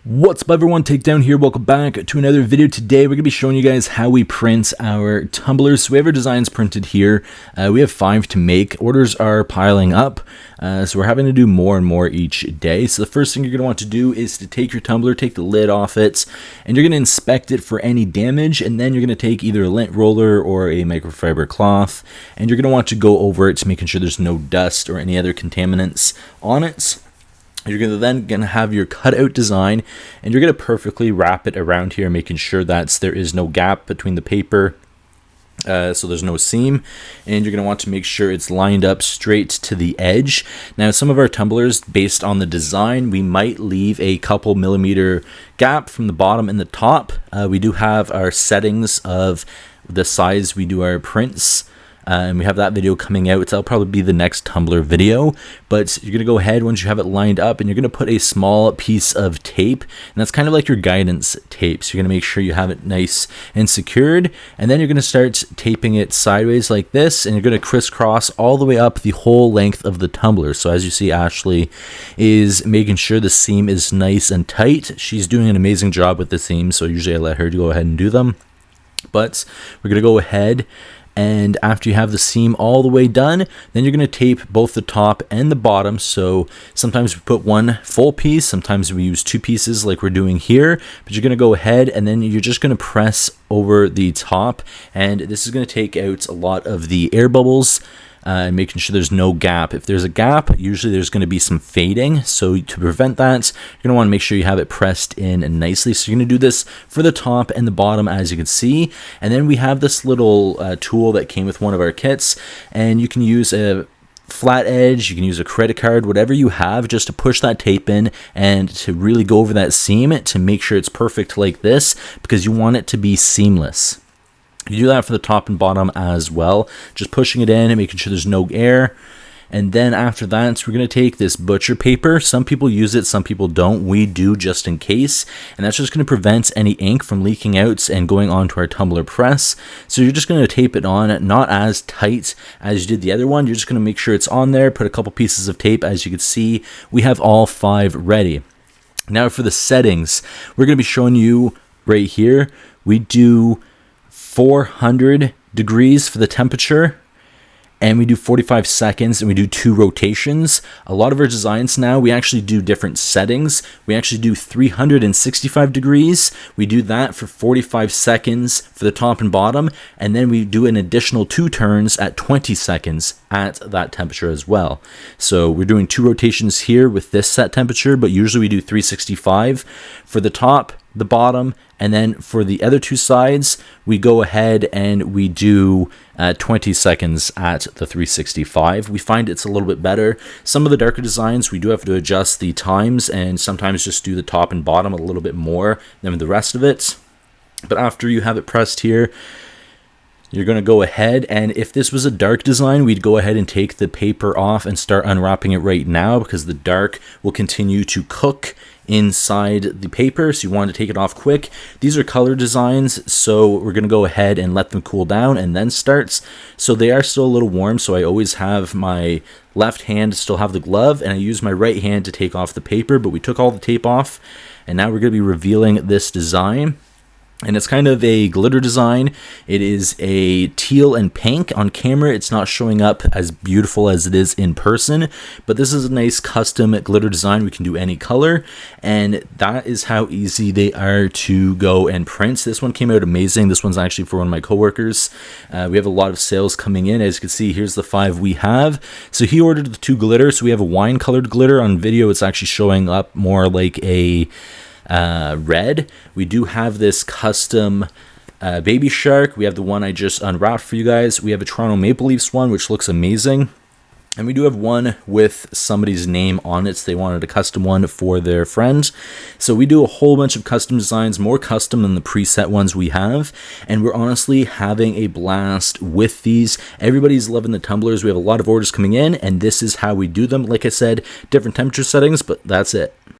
What's up everyone, Takedown here, welcome back to another video. Today we're going to be showing you guys how we print our tumblers. So we have our designs printed here. We have 5 to make. Orders are piling up, so we're having to do more and more each day. So the first thing you're going to want to do is to take your tumbler, take the lid off it, and you're going to inspect it for any damage, and then you're going to take either a lint roller or a microfiber cloth, and you're going to want to go over it, making sure there's no dust or any other contaminants on it. You're then going to have your cutout design, and you're going to perfectly wrap it around here, making sure that there is no gap between the paper, so there's no seam, and you're going to want to make sure it's lined up straight to the edge. Now, some of our tumblers, based on the design, we might leave a couple millimeter gap from the bottom and the top. We do have our settings of the size we do our prints. And we have that video coming out. That'll probably be the next tumbler video. But you're going to go ahead once you have it lined up, and you're going to put a small piece of tape. And that's kind of like your guidance tape. So you're going to make sure you have it nice and secured. And then you're going to start taping it sideways like this. And you're going to crisscross all the way up the whole length of the tumbler. So as you see, Ashley is making sure the seam is nice and tight. She's doing an amazing job with the seam. So usually I let her go ahead and do them. But we're going to go ahead, and after you have the seam all the way done, then you're going to tape both the top and the bottom. So sometimes we put one full piece, sometimes we use 2 pieces like we're doing here, but you're going to go ahead and then you're just going to press over the top, and this is going to take out a lot of the air bubbles, and making sure there's no gap. If there's a gap, usually there's going to be some fading. So to prevent that, you're going to want to make sure you have it pressed in nicely. So you're going to do this for the top and the bottom, as you can see. And then we have this little tool that came with one of our kits, and you can use a flat edge, you can use a credit card, whatever you have, just to push that tape in and to really go over that seam to make sure it's perfect like this, because you want it to be seamless. You do that for the top and bottom as well, just pushing it in and making sure there's no air. And then after that, we're going to take this butcher paper. Some people use it, some people don't. We do, just in case. And that's just going to prevent any ink from leaking out and going onto our tumbler press. So you're just going to tape it on, not as tight as you did the other one. You're just going to make sure it's on there, put a couple pieces of tape. As you can see, we have all 5 ready. Now for the settings, we're going to be showing you right here. We do 400 degrees for the temperature, and we do 45 seconds, and we do 2 rotations. A lot of our designs now, we actually do different settings. We actually do 365 degrees. We do that for 45 seconds for the top and bottom, and then we do an additional 2 turns at 20 seconds at that temperature as well. So we're doing 2 rotations here with this set temperature, but usually we do 365 for the top, the bottom, and then for the other 2 sides, we go ahead and we do 20 seconds at the 365. We find it's a little bit better. Some of the darker designs, we do have to adjust the times and sometimes just do the top and bottom a little bit more than the rest of it. But after you have it pressed here, you're going to go ahead, and if this was a dark design, we'd go ahead and take the paper off and start unwrapping it right now, because the dark will continue to cook inside the paper, so you want to take it off quick. These are color designs, so we're going to go ahead and let them cool down and then start. So they are still a little warm, so I always have my left hand still have the glove, and I use my right hand to take off the paper, but we took all the tape off, and now we're going to be revealing this design. And it's kind of a glitter design. It is a teal and pink. On camera, it's not showing up as beautiful as it is in person, but this is a nice custom glitter design. We can do any color, and that is how easy they are to go and print. This one came out amazing. This one's actually for one of my coworkers. We have a lot of sales coming in. As you can see, here's the 5 we have. So he ordered the 2 glitter. So we have a wine colored glitter. On video, it's actually showing up more like a red. We do have this custom baby shark. We have the one I just unwrapped for you guys. We have a Toronto Maple Leafs one, which looks amazing. And we do have one with somebody's name on it. So they wanted a custom one for their friend. So we do a whole bunch of custom designs, more custom than the preset ones we have. And we're honestly having a blast with these. Everybody's loving the tumblers. We have a lot of orders coming in, and this is how we do them. Like I said, different temperature settings, but that's it.